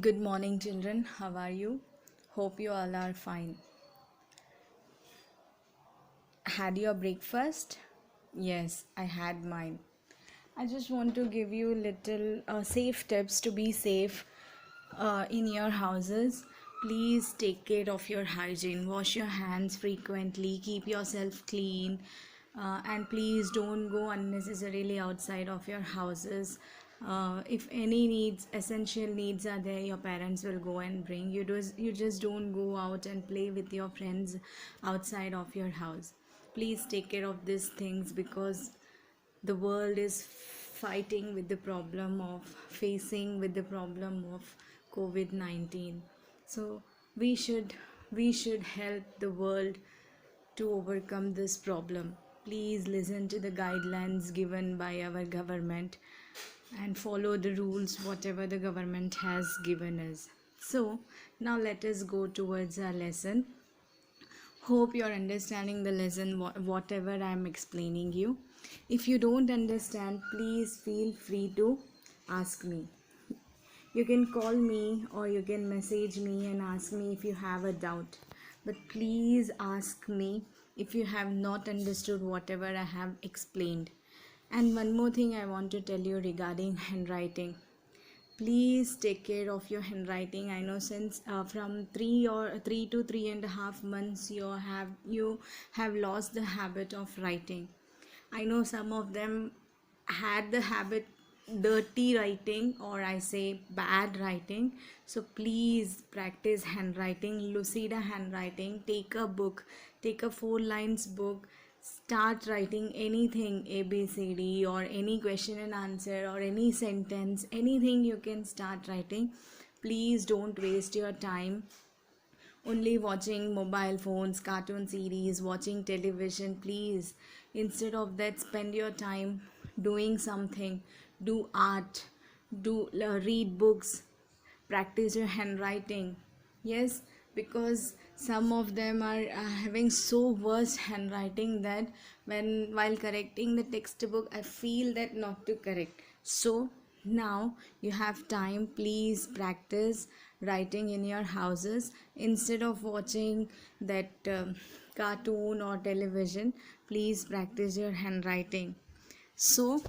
Good morning, children. How are you? Hope you all are fine. Had your breakfast? Yes, I had mine. I just want to give you little safe tips to be safe in your houses. Please take care of your hygiene. Wash your hands frequently. Keep yourself clean. And please don't go unnecessarily outside of your houses. If any needs, essential needs are there, your parents will go and bring you. You just don't go out and play with your friends outside of your house. Please take care of these things because the world is fighting with the problem of facing with the problem of COVID-19. So we should help the world to overcome this problem. Please listen to the guidelines given by our government and follow the rules whatever the government has given us. So now let us go towards our lesson. Hope you're understanding the lesson, whatever I'm explaining you. If you don't understand, please feel free to ask me. You can call me or you can message me and ask me if you have a doubt. But please ask me if you have not understood whatever I have explained. And one more thing I want to tell you regarding handwriting. Please take care of your handwriting. I know since from 3 to 3.5 months you have lost the habit of writing. I know some of them had the habit dirty writing, or I say bad writing. So please practice handwriting, lucida handwriting. Take a book, take a 4 lines book, start writing anything, ABCD or any question and answer or any sentence, anything you can start writing. Please don't waste your time only watching mobile phones, cartoon series, watching television. Please, instead of that, spend your time doing something. Do art, read books, practice your handwriting. Yes, because some of them are having so worse handwriting that when while correcting the textbook I feel that not to correct. So now you have time. Please practice writing in your houses instead of watching that cartoon or television. Please practice your handwriting. So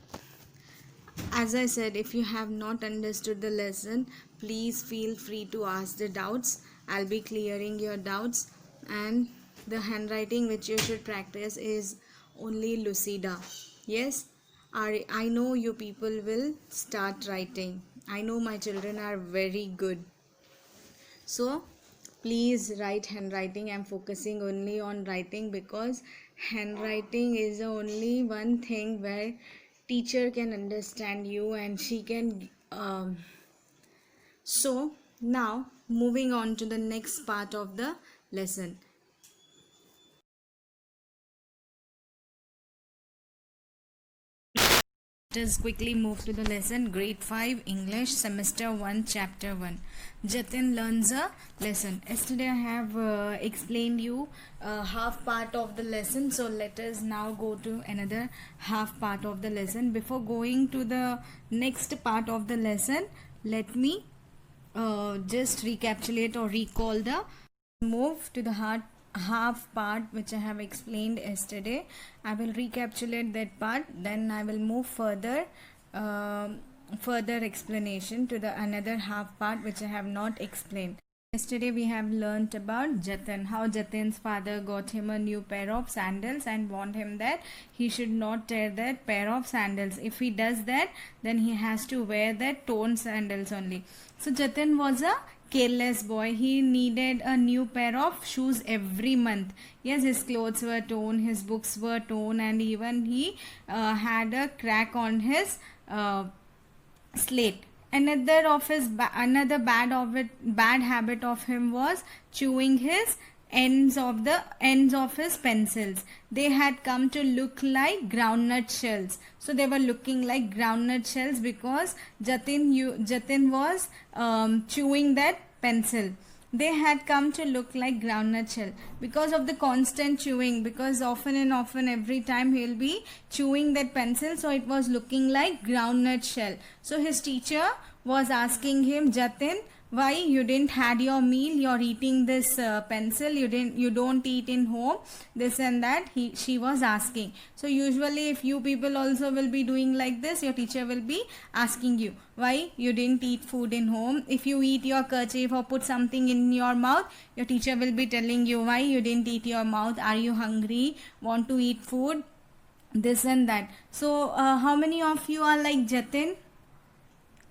as I said, if you have not understood the lesson, please feel free to ask the doubts. I'll be clearing your doubts. And the handwriting which you should practice is only lucida. Yes, I know you people will start writing. I know my children are very good. So please write handwriting. I'm focusing only on writing because handwriting is the only one thing where teacher can understand you and she can so now moving on to the next part of the lesson. Let us quickly move to the lesson. Grade 5 English, semester 1, chapter 1. Jatin learns a lesson. Yesterday I have explained you half part of the lesson. So let us now go to another half part of the lesson. Before going to the next part of the lesson, let me just recapitulate or recall the move to the half part which I have explained yesterday. I will recapitulate that part, then I will move further explanation to the another half part which I have not explained. Yesterday we have learnt about Jatin, how Jatin's father got him a new pair of sandals and warned him that he should not tear that pair of sandals. If he does that, then he has to wear that torn sandals only. So Jatin was a careless boy. He needed a new pair of shoes every month. Yes, his clothes were torn, his books were torn, and even he had a crack on his slate. Another bad habit of him was chewing his ends of his pencils. They had come to look like groundnut shells. So they were looking like groundnut shells because Jatin was chewing that pencil. They had come to look like groundnut shell because of the constant chewing, because often and often every time he will be chewing that pencil, so it was looking like groundnut shell. So his teacher was asking him, Jatin, why you didn't had your meal, you're eating this pencil, you don't eat in home, this and that she was asking. So usually if you people also will be doing like this, your teacher will be asking you why you didn't eat food in home. If you eat your kerchief or put something in your mouth, your teacher will be telling you why you didn't eat your mouth, are you hungry, want to eat food, this and that. So how many of you are like Jatin,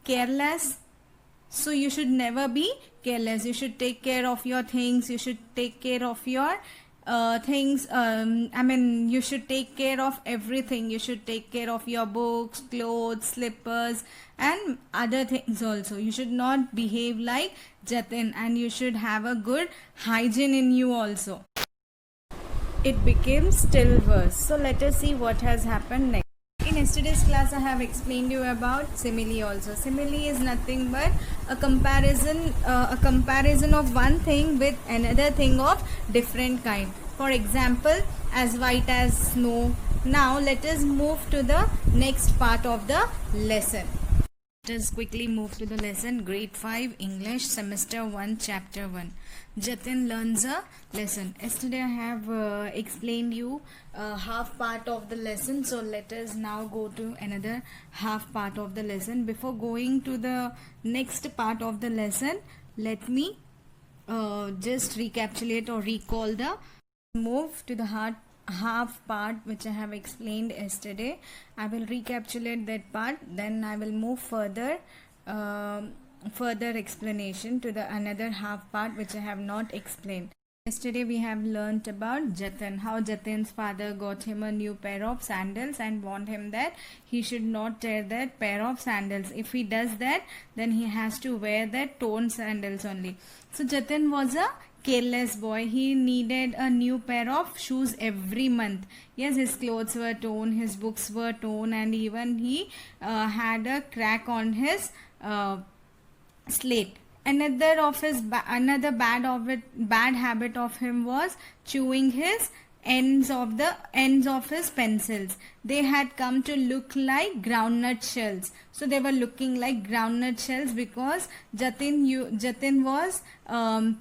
careless? So you should never be careless. You should take care of your things. You should take care of your things. You should take care of everything. You should take care of your books, clothes, slippers, and other things also. You should not behave like Jatin, and you should have a good hygiene in you also. It became still worse. So let us see what has happened next. In yesterday's class, I have explained you about simile also. Simile is nothing but a comparison of one thing with another thing of different kind. For example, as white as snow. Now let us move to the next part of the lesson. Let us quickly move to the lesson. Grade 5 English, Semester 1, Chapter 1. Jatin learns a lesson. Yesterday I have explained you half part of the lesson. So let us now go to another half part of the lesson. Before going to the next part of the lesson, let me just recapitulate or recall the move to the half part which I have explained yesterday. I will recapitulate that part, then I will move further further explanation to the another half part which I have not explained. Yesterday we have learnt about Jatin, how Jatin's father got him a new pair of sandals and warned him that he should not tear that pair of sandals. If he does that, then he has to wear that torn sandals only. So Jatin was a careless boy. He needed a new pair of shoes every month. Yes, his clothes were torn, his books were torn, and even he had a crack on his slate. Another bad habit of him was chewing his ends of his pencils. They had come to look like groundnut shells. So they were looking like groundnut shells because Jatin was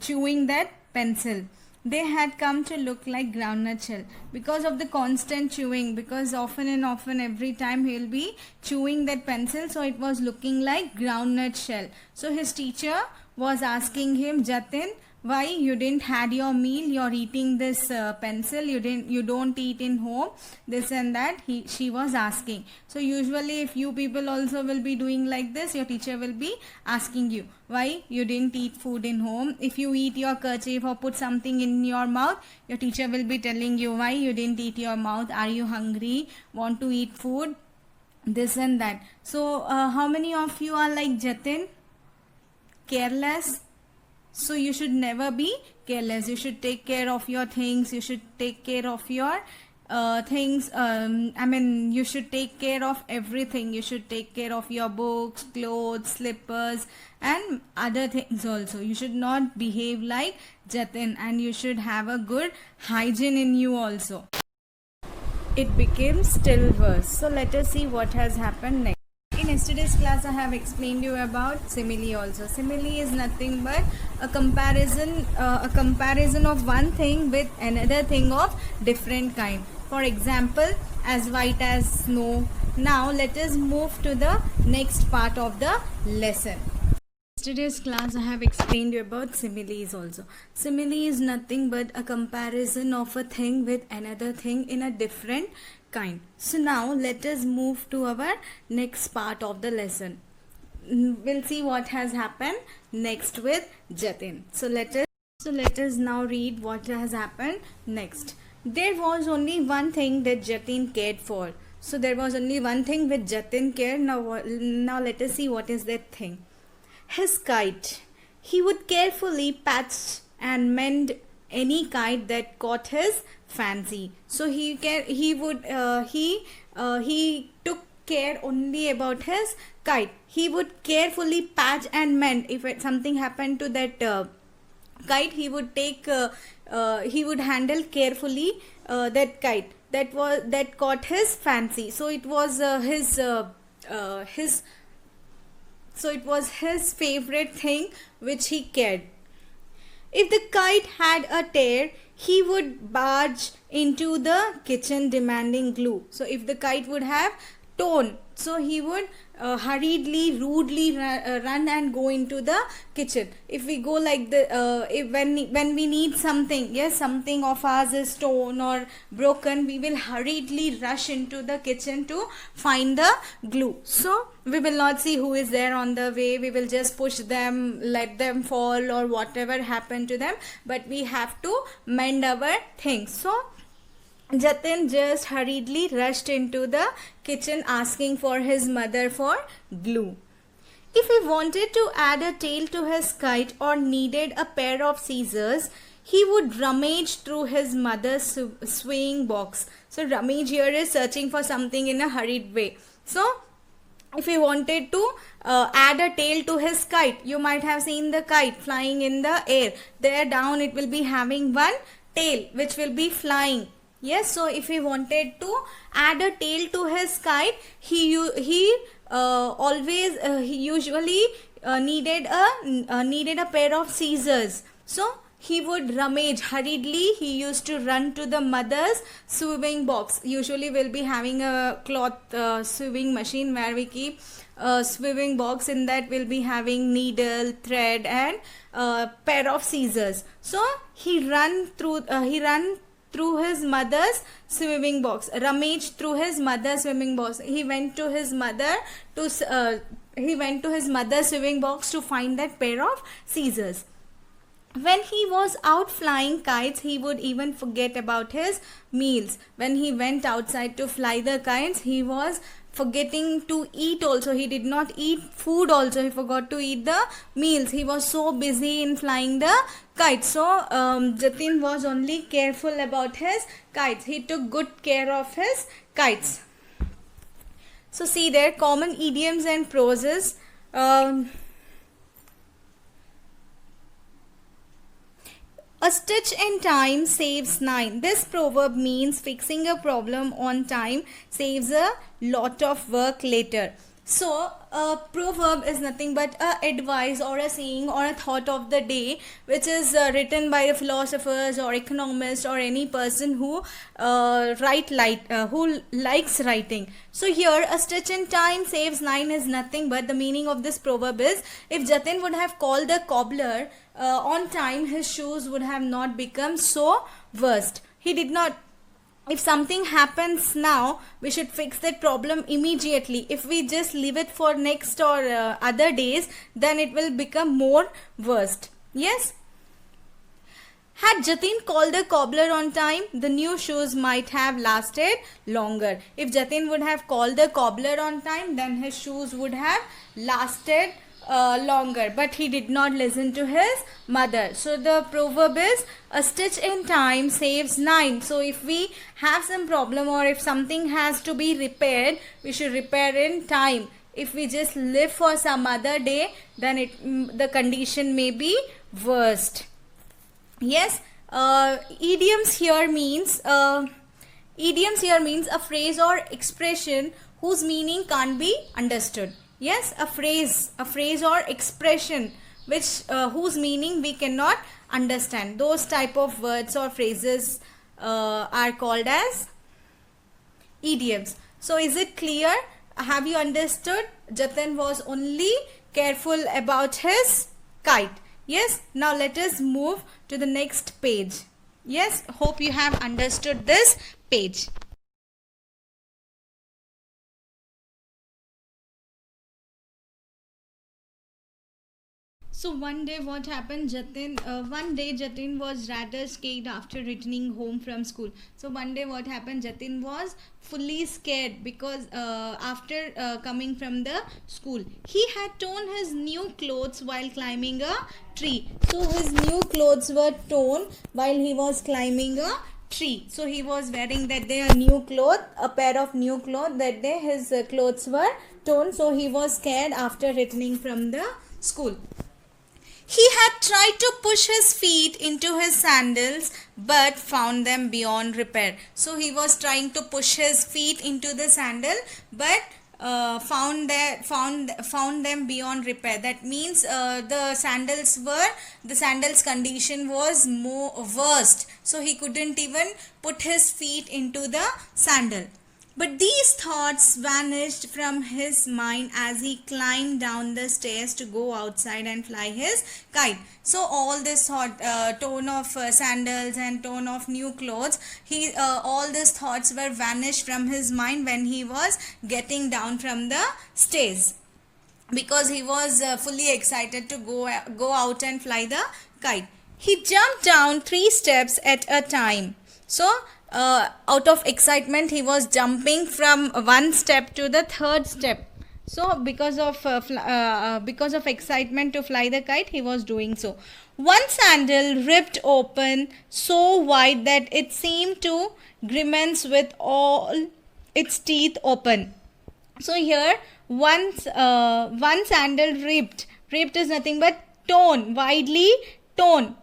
chewing that pencil. They had come to look like groundnut shell because of the constant chewing, because often and often every time he'll be chewing that pencil, so it was looking like groundnut shell. So his teacher was asking him, Jatin, why you didn't had your meal, you're eating this pencil, you don't eat in home, this and that she was asking. So usually if you people also will be doing like this, your teacher will be asking you why you didn't eat food in home. If you eat your kerchief or put something in your mouth, your teacher will be telling you why you didn't eat your mouth, are you hungry, want to eat food, this and that. So how many of you are like Jatin, careless? So you should never be careless. You should take care of your things. You should take care of your things. You should take care of everything. You should take care of your books, clothes, slippers, and other things also. You should not behave like Jatin, and you should have a good hygiene in you also. It became still worse. So let us see what has happened next. In yesterday's class, I have explained you about simile also. Simile is nothing but a comparison of one thing with another thing of different kind. For example, as white as snow. Now let us move to the next part of the lesson. Yesterday's class I have explained you about similes also. Simile is nothing but a comparison of a thing with another thing in a different kind. So now let us move to our next part of the lesson. We'll see what has happened next with Jatin. So let us now read what has happened next. There was only one thing that Jatin cared for. So there was only one thing which Jatin cared. Now let us see what is that thing. His kite. He would carefully patch and mend any kite that caught his fancy. So he took care only about his kite. He would carefully patch and mend. If something happened to that kite, he would handle carefully that kite that caught his fancy. So it was his So it was his favorite thing which he cared. If the kite had a tear, he would barge into the kitchen demanding glue. So if the kite would have torn, so he would hurriedly, rudely run and go into the kitchen. If we go like the if when we need something, yes, something of ours is torn or broken, we will hurriedly rush into the kitchen to find the glue. So we will not see who is there on the way, we will just push them, let them fall or whatever happened to them, but we have to mend our things. So Jatin just hurriedly rushed into the kitchen asking for his mother for glue. If he wanted to add a tail to his kite or needed a pair of scissors, he would rummage through his mother's sewing box. So rummage here is searching for something in a hurried way. So if he wanted to add a tail to his kite, you might have seen the kite flying in the air. There down it will be having one tail which will be flying. Yes, so if he wanted to add a tail to his kite, he usually needed a pair of scissors. So he would rummage hurriedly. He used to run to the mother's sewing box. Usually we'll be having a cloth sewing machine where we keep sewing box. In that we'll be having needle, thread and pair of scissors. So he ran through his mother's swimming box, rummaged through his mother's swimming box. He went to his mother's swimming box to find that pair of scissors. When he was out flying kites, he would even forget about his meals. When he went outside to fly the kites, he was forgetting to eat also. He did not eat food also. He forgot to eat the meals. He was so busy in flying the kites. So Jatin was only careful about his kites. He took good care of his kites. So see there, common idioms and proses. A stitch in time saves 9. This proverb means fixing a problem on time saves a lot of work later. So a proverb is nothing but a advice or a saying or a thought of the day which is written by philosophers or economists or any person who who likes writing. So here a stitch in time saves 9 is nothing but the meaning of this proverb is, if Jatin would have called the cobbler on time, his shoes would have not become so worst. He did not. If something happens now, we should fix that problem immediately. If we just leave it for next or other days, then it will become more worst. Yes. Had Jatin called the cobbler on time, the new shoes might have lasted longer. If Jatin would have called the cobbler on time, then his shoes would have lasted longer, but he did not listen to his mother. So the proverb is, a stitch in time saves 9. So if we have some problem or if something has to be repaired, we should repair in time. If we just live for some other day, then the condition may be worst. Yes, idioms here means a phrase or expression whose meaning can't be understood. Yes, a phrase or expression which whose meaning we cannot understand. Those type of words or phrases are called as idioms. So is it clear? Have you understood? Jatin was only careful about his kite. Yes, now let us move to the next page. Yes, hope you have understood this page. So one day what happened, one day Jatin was rather scared after returning home from school. So one day what happened, Jatin was fully scared because after coming from the school, he had torn his new clothes while climbing a tree. So his new clothes were torn while he was climbing a tree. So he was wearing that day a pair of new clothes. That day his clothes were torn. So he was scared after returning from the school. He had tried to push his feet into his sandals but found them beyond repair. So he was trying to push his feet into the sandal but found them beyond repair. That means the sandals condition was more worst, so he couldn't even put his feet into the sandal. But these thoughts vanished from his mind as he climbed down the stairs to go outside and fly his kite. So all this thought, tone of sandals and tone of new clothes, all these thoughts were vanished from his mind when he was getting down from the stairs, because he was fully excited to go out and fly the kite. He jumped down 3 steps at a time. So out of excitement, he was jumping from one step to the third step. So because of excitement to fly the kite, he was doing so. One sandal ripped open so wide that it seemed to grimace with all its teeth open. So here one sandal ripped is nothing but widely torn,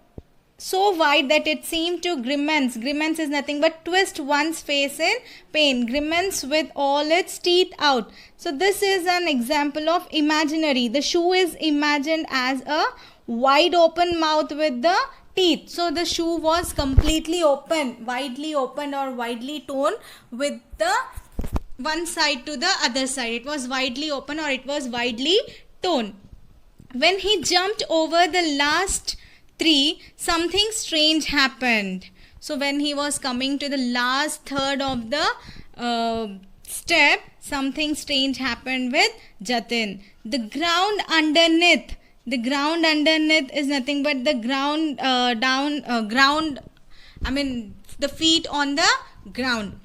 so wide that it seemed to grimace is nothing but twist one's face in pain, grimace with all its teeth out. So this is an example of imaginary. The shoe is imagined as a wide open mouth with the teeth. So the shoe was completely open, widely opened or widely torn with the one side to the other side. It was widely open or it was widely torn. When he jumped over the last 3, something strange happened. So when he was coming to the last third of the step, something strange happened with Jatin. The ground underneath is nothing but the the feet on the ground.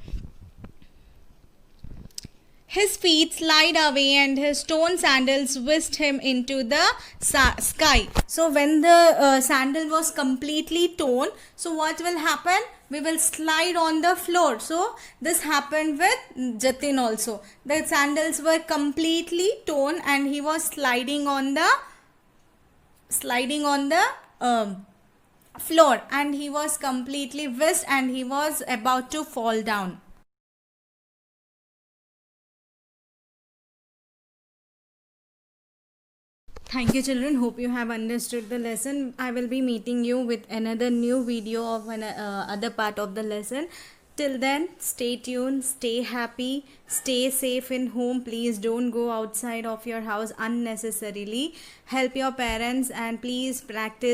His feet slid away and his torn sandals whisked him into the sky. So when the sandal was completely torn, so what will happen? We will slide on the floor. So this happened with Jatin also. The sandals were completely torn and he was sliding on the floor, and he was completely whisked and he was about to fall down. Thank you, children. Hope you have understood the lesson. I will be meeting you with another new video of other part of the lesson. Till then, stay tuned, stay happy, stay safe in home. Please don't go outside of your house unnecessarily. Help your parents and please practice